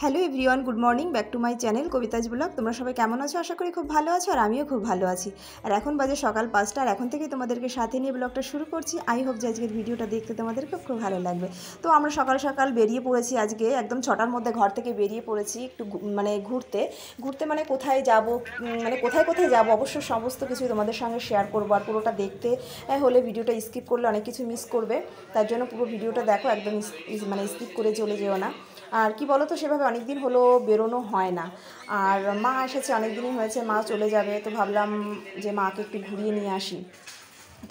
Hello everyone, good morning, back to my channel Kabita's blog. তোমরা সবাই কেমন আছো? আশা করি খুব ভালো আছো, আর আমিও খুব ভালো আছি। আর এখন বাজে সকাল 5টা, আর এখন থেকেই তোমাদেরকে সাথে নিয়ে ব্লগটা শুরু করছি। আই হোপ যে আজকের ভিডিওটা দেখতে তোমাদের খুব খুব ভালো লাগবে। তো আমরা সকাল সকাল বেরিয়ে পড়েছি আজকে, একদম 6টার মধ্যে ঘর থেকে বেরিয়ে পড়েছি একটু মানে ঘুরতে ঘুরতে মানে কোথায় যাব, মানে কোথায় কোথায় যাব অবশ্য সমস্ত কিছুই তোমাদের সঙ্গে শেয়ার করবো। আর পুরোটা দেখতে হলে ভিডিওটা স্কিপ করলে অনেক কিছু মিস করবে, তার জন্য পুরো ভিডিওটা দেখো, একদম মানে স্কিপ করে চলে যেও না। আর কি বলো তো, সেভাবে অনেক দিন হলো বেরোনো হয় না। আর মা এসেছে, অনেক দিনই হয়েছে, মা চলে যাবে, তো ভাবলাম যে মাকে একটু ঘুরিয়ে নিয়ে আসি।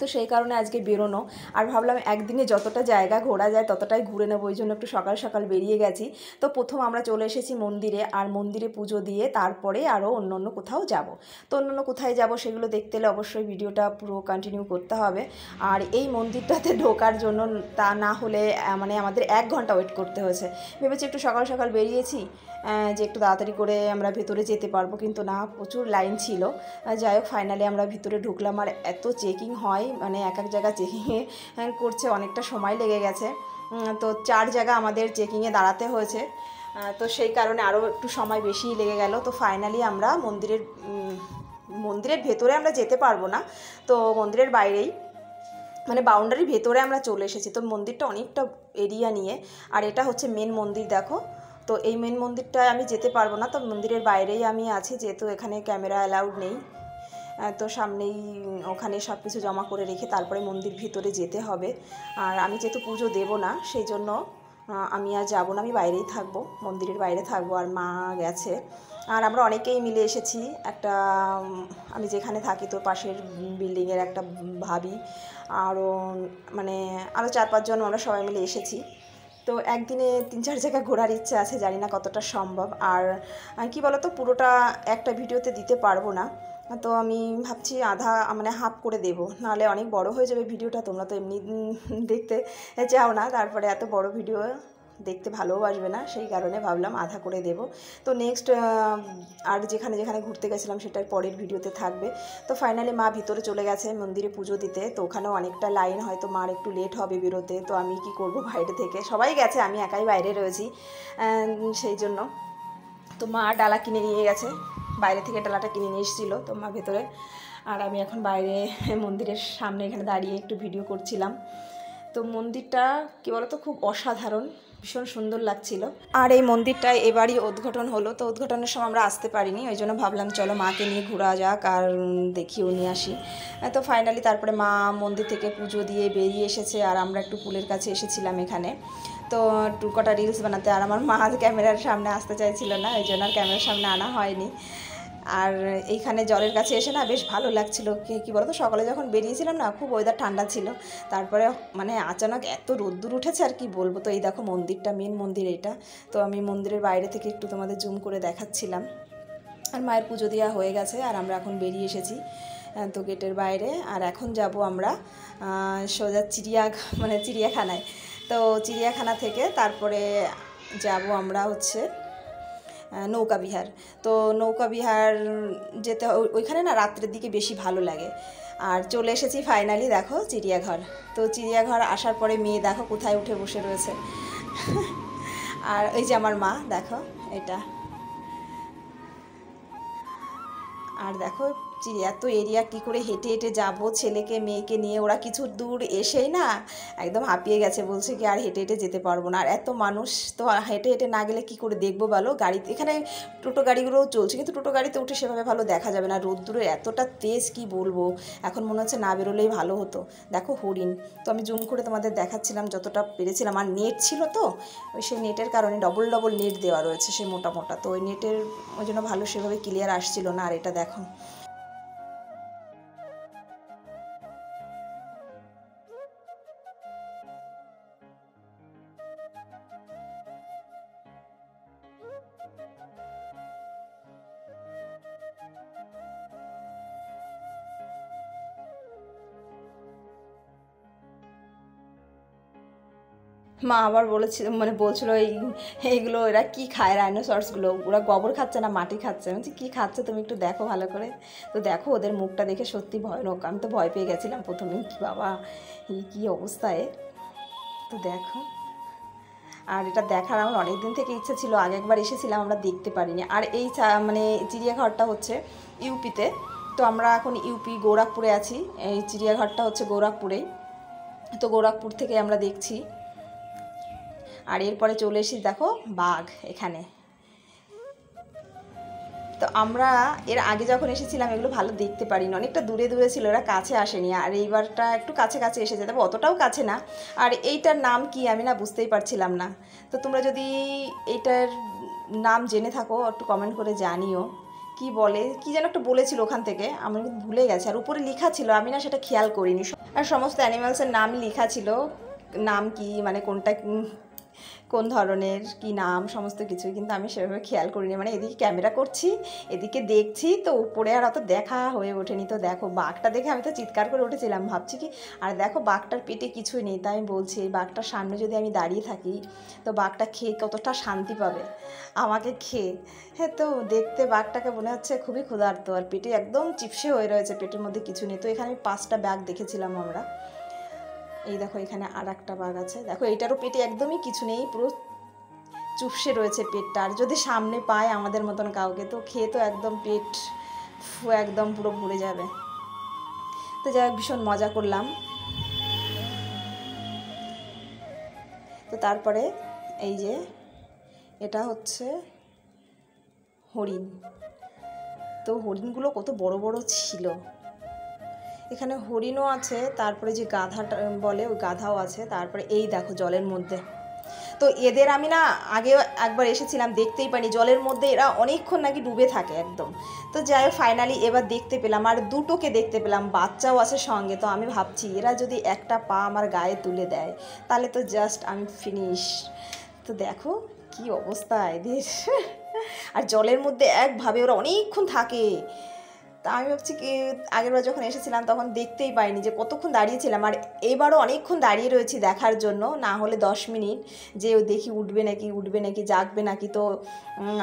তো সেই কারণে আজকে বেরোনো। আর ভাবলাম একদিনে যতটা জায়গা ঘোরা যায় ততটাই ঘুরে নেবো, ওই জন্য একটু সকাল সকাল বেরিয়ে গেছি। তো প্রথম আমরা চলে এসেছি মন্দিরে, আর মন্দিরে পুজো দিয়ে তারপরে আরও অন্য অন্য কোথাও যাব। তো অন্য অন্য কোথায় যাব সেগুলো দেখতে হলে অবশ্যই ভিডিওটা পুরো কন্টিনিউ করতে হবে। আর এই মন্দিরটাতে ঢোকার জন্য তা না হলে মানে আমাদের 1 ঘন্টা ওয়েট করতে হয়েছে। ভেবেছি একটু সকাল সকাল বেরিয়েছি যে একটু তাড়াতাড়ি করে আমরা ভেতরে যেতে পারবো, কিন্তু না, প্রচুর লাইন ছিল। যাই হোক, ফাইনালি আমরা ভিতরে ঢুকলাম। আর এত চেকিং হয়, মানে এক এক জায়গা চেকিংয়ে করছে, অনেকটা সময় লেগে গেছে। তো 4 জায়গা আমাদের চেকিংয়ে দাঁড়াতে হয়েছে, তো সেই কারণে আরও একটু সময় বেশিই লেগে গেল। তো ফাইনালি আমরা মন্দিরের ভেতরে আমরা যেতে পারবো না, তো মন্দিরের বাইরেই মানে বাউন্ডারির ভেতরে আমরা চলে এসেছি। তো মন্দিরটা অনেকটা এরিয়া নিয়ে, আর এটা হচ্ছে মেন মন্দির, দেখো। তো এই মেন মন্দিরটায় আমি যেতে পারবো না, তো মন্দিরের বাইরেই আমি আছি, যেহেতু এখানে ক্যামেরা অ্যালাউড নেই। তো সামনেই ওখানে সব কিছু জমা করে রেখে তারপরে মন্দির ভিতরে যেতে হবে। আর আমি যেহেতু পুজো দেবো না, সেই জন্য আমি আর যাবো না, আমি বাইরেই থাকবো, মন্দিরের বাইরে থাকবো। আর মা গেছে, আর আমরা অনেকেই মিলে এসেছি। একটা আমি যেখানে থাকি তো পাশের বিল্ডিংয়ের একটা ভাবি, আরও মানে আরও 4-5 জন আমরা সবাই মিলে এসেছি। তো একদিনে 3-4 জায়গা ঘোরার ইচ্ছে আছে, জানি না কতটা সম্ভব। আর কি বলতো, পুরোটা একটা ভিডিওতে দিতে পারবো না, তো আমি ভাবছি আধা মানে হাফ করে দেবো, নাহলে অনেক বড় হয়ে যাবে ভিডিওটা। তোমরা তো এমনি দেখতে চাও না, তারপরে এত বড় ভিডিও দেখতে ভালোও আসবে না, সেই কারণে ভাবলাম আধা করে দেব। তো নেক্সট আর যেখানে যেখানে ঘুরতে গেছিলাম সেটার পরের ভিডিওতে থাকবে। তো ফাইনালি মা ভিতরে চলে গেছে মন্দিরে পুজো দিতে, তো ওখানেও অনেকটা লাইন, হয়তো মার একটু লেট হবে বেরোতে। তো আমি কি করব, বাইরে থেকে সবাই গেছে, আমি একাই বাইরে রয়েছি, সেই জন্য। তো মা ডালা কিনে নিয়ে গেছে, বাইরে থেকে ডালাটা কিনে নিয়ে এসেছিলো, তো মা ভেতরে, আর আমি এখন বাইরে মন্দিরের সামনে এখানে দাঁড়িয়ে একটু ভিডিও করছিলাম। তো মন্দিরটা কী বলতো, খুব অসাধারণ, ভীষণ সুন্দর লাগছিল। আর এই মন্দিরটায় এবারই উদ্ঘাটন হলো, তো উদ্ঘাটনের সময় আমরা আসতে পারিনি, ওই জন্য ভাবলাম চলো মাকে নিয়ে ঘোরা যাক আর দেখিও নিয়ে আসি। তো ফাইনালি তারপরে মা মন্দির থেকে পুজো দিয়ে বেরিয়ে এসেছে, আর আমরা একটু পুলের কাছে এসেছিলাম এখানে, তো কটা রিলস বানাতে। আর আমার মা ক্যামেরার সামনে আসতে চাইছিল না, ওই জন্য আর ক্যামেরার সামনে আনা হয়নি। আর এইখানে জলের কাছে এসে না বেশ ভালো লাগছিল। কী বলতো, সকালে যখন বেরিয়েছিলাম না, খুব ওয়েদার ঠান্ডা ছিল, তারপরে মানে আচানক এত রোদ্দুর উঠেছে, আর কি বলবো। তো এই দেখো মন্দিরটা, মেন মন্দির এটা। তো আমি মন্দিরের বাইরে থেকে একটু তোমাদের জুম করে দেখাচ্ছিলাম। আর মায়ের পুজো দেওয়া হয়ে গেছে, আর আমরা এখন বেরিয়ে এসেছি তো গেটের বাইরে। আর এখন যাব আমরা সোজা চিড়িয়াখানায়। তো চিড়িয়াখানা থেকে তারপরে যাব আমরা হচ্ছে নৌকা বিহার। তো নৌকা বিহার যেতে ওইখানে না রাত্রের দিকে বেশি ভালো লাগে। আর চলে এসেছি ফাইনালি, দেখো চিড়িয়াঘর। তো চিড়িয়াঘর আসার পরে মেয়ে দেখো কোথায় উঠে বসে রয়েছে আর এই যে আমার মা, দেখো এটা। আর দেখো এত এরিয়া কী করে হেঁটে হেঁটে যাবো, ছেলেকে মেয়েকে নিয়ে। ওরা কিছু দূর এসেই না একদম হাঁপিয়ে গেছে, বলছে কি আর হেঁটে হেঁটে যেতে পারবো না। আর এত মানুষ, তো হেঁটে হেঁটে না গেলে কী করে দেখবো বলো। গাড়িতে এখানে টোটো গাড়িগুলোও চলছে, কিন্তু টোটো গাড়িতে উঠে সেভাবে ভালো দেখা যাবে না, রোদ্দুরে এতটা তেজ, কি বলবো। এখন মনে হচ্ছে না বেরোলেই ভালো হতো। দেখো হরিণ, তো আমি জুম করে তোমাদের দেখাচ্ছিলাম যতটা পেরেছিলাম। আর নেট ছিল, তো ওই সেই নেটের কারণে ডবল ডবল নেট দেওয়া রয়েছে, সে মোটা মোটা, তো ওই নেটের ওই জন্য ভালো সেভাবে ক্লিয়ার আসছিল না। আর এটা দেখো, মা আবার বলছিল এইগুলো এরা কি খায়, রাইনোসরসগুলো, ওরা গোবর খাচ্ছে না মাটি খাচ্ছে। বলছি কী খাচ্ছে তুমি একটু দেখো ভালো করে। তো দেখো ওদের মুখটা দেখে সত্যি ভয়ানক, আমি তো ভয় পেয়ে গেছিলাম প্রথমে, কি বাবা এই কী অবস্থায়। তো দেখো, আর এটা দেখার আমার অনেক দিন থেকে ইচ্ছা ছিল, আগে একবার এসেছিলাম, আমরা দেখতে পারিনি। আর এই মানে চিড়িয়াঘরটা হচ্ছে ইউপিতে, তো আমরা এখন ইউপি গোরখপুরে আছি। এই চিড়িয়াঘরটা হচ্ছে গোরখপুরেই, তো গোরখপুর থেকে আমরা দেখছি। আর এরপরে চলে এসেছি, দেখো বাঘ এখানে। তো আমরা এর আগে যখন এসেছিলাম এগুলো ভালো দেখতে পারিনি, অনেকটা দূরে দূরে ছিল, এরা কাছে আসেনি। আর এইবারটা একটু কাছে কাছে এসেছে, তবে অতটাও কাছে না। আর এইটার নাম কি আমি না বুঝতেই পারছিলাম না। তো তোমরা যদি এইটার নাম জেনে থাকো একটু কমেন্ট করে জানিও কি বলে, কি যেন একটা বলেছিল ওখান থেকে, আমি কিন্তু ভুলে গেছি। আর উপরে লেখা ছিল, আমি না সেটা খেয়াল করিনি। আর সমস্ত অ্যানিমালসের নাম লেখা ছিল, নাম কি মানে কোনটা কোন ধরনের কি নাম সমস্ত কিছুই, কিন্তু আমি সেভাবে খেয়াল করিনি। মানে এদিকে ক্যামেরা করছি, এদিকে দেখছি, তো উপরে আর অত দেখা হয়ে ওঠেনি। তো দেখো বাঘটা দেখে আমি তো চিৎকার করে উঠেছিলাম, ভাবছি কি, আর দেখো বাঘটার পেটে কিছুই নেই। তাই আমি বলছি এই বাঘটার সামনে যদি আমি দাঁড়িয়ে থাকি তো বাঘটা খেয়ে কতটা শান্তি পাবে আমাকে খেয়ে। হ্যাঁ, তো দেখতে বাঘটাকে মনে হচ্ছে খুবই ক্ষুধার্ত, আর পেটে একদম চিপসে হয়ে রয়েছে, পেটের মধ্যে কিছু নেই। তো এখানে আমি 5টা বাঘ দেখেছিলাম আমরা। এই দেখো এখানে আর একটা বাঘ আছে, দেখো এইটারও পেটে একদমই কিছু নেই, পুরো চুপসে রয়েছে পেটটা। আর যদি সামনে পায় আমাদের মতন কাউকে তো খেয়ে তো একদম পেট একদম পুরো ভরে যাবে। তো যাই হোক, ভীষণ মজা করলাম। তো তারপরে এই যে এটা হচ্ছে হরিণ। তো হরিণগুলো কত বড় বড় ছিল। এখানে হরিণও আছে, তারপরে যে গাধাটা বলে ওই গাধাও আছে। তারপরে এই দেখো জলের মধ্যে, তো এদের আমি না আগেও একবার এসেছিলাম, দেখতেই পাইনি জলের মধ্যে, এরা অনেকক্ষণ নাকি ডুবে থাকে একদম। তো যাই হোক ফাইনালি এবার দেখতে পেলাম, আর দুটোকে দেখতে পেলাম, বাচ্চাও আছে সঙ্গে। তো আমি ভাবছি এরা যদি একটা পা আমার গায়ে তুলে দেয় তাহলে তো জাস্ট আমি ফিনিশ। তো দেখো কি অবস্থা এদের আর জলের মধ্যে একভাবে ওরা অনেকক্ষণ থাকে। তা আমি ভাবছি কি, আগেরবার যখন এসেছিলাম তখন দেখতেই পাইনি যে কতক্ষণ দাঁড়িয়েছিলাম, আর এবারও অনেকক্ষণ দাঁড়িয়ে রয়েছি দেখার জন্য, না হলে 10 মিনিট যে দেখি উঠবে নাকি জাগবে নাকি। তো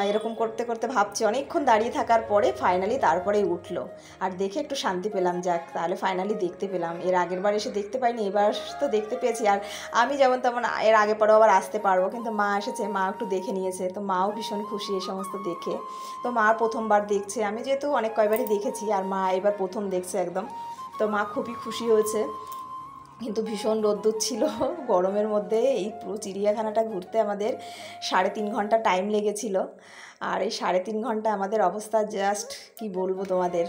এরকম করতে করতে ভাবছি অনেকক্ষণ দাঁড়িয়ে থাকার পরে ফাইনালি তারপরেই উঠলো, আর দেখে একটু শান্তি পেলাম। যাক, তাহলে ফাইনালি দেখতে পেলাম, এর আগের বার এসে দেখতে পাইনি, এবার তো দেখতে পেয়েছি। আর আমি যেমন তেমন এর আগে পরেও আবার আসতে পারবো, কিন্তু মা এসেছে, মা একটু দেখে নিয়েছে, তো মাও ভীষণ খুশি এই সমস্ত দেখে। তো মা প্রথমবার দেখছে, আমি যেহেতু অনেক কয়বারই দেখেছি, আর মা এবার প্রথম দেখছে একদম। তো মা খুবই খুশি হয়েছে। কিন্তু ভীষণ রোদ্দুর ছিল গরমের মধ্যে। এই পুরো চিড়িয়াখানাটা ঘুরতে আমাদের 3.5 ঘন্টা টাইম লেগেছিল। আর এই 3.5 ঘন্টা আমাদের অবস্থা জাস্ট কি বলবো তোমাদের,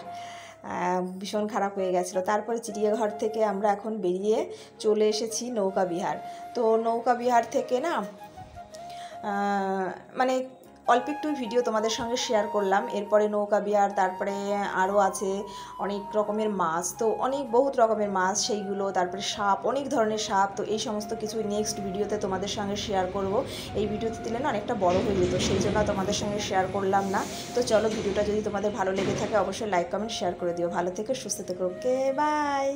ভীষণ খারাপ হয়ে গেছিলো। তারপরে চিড়িয়াঘর থেকে আমরা এখন বেরিয়ে চলে এসেছি নৌকা বিহার। তো নৌকা বিহার থেকে না মানে অল্প একটু ভিডিও তোমাদের সঙ্গে শেয়ার করলাম। এরপরে নৌকা বিহার, তারপরে আরও আছে অনেক রকমের মাছ, তো বহুত রকমের মাছ সেইগুলো, তারপরে সাপ, অনেক ধরনের সাপ। তো এই সমস্ত কিছু নেক্সট ভিডিওতে তোমাদের সঙ্গে শেয়ার করব। এই ভিডিওতে দিলে না অনেকটা বড় হয়ে যেত, সেই জন্য তোমাদের সঙ্গে শেয়ার করলাম না। তো চলো, ভিডিওটা যদি তোমাদের ভালো লেগে থাকে অবশ্যই লাইক কমেন্ট শেয়ার করে দিও। ভালো থেকো, সুস্থ থেকো, ওকে বাই।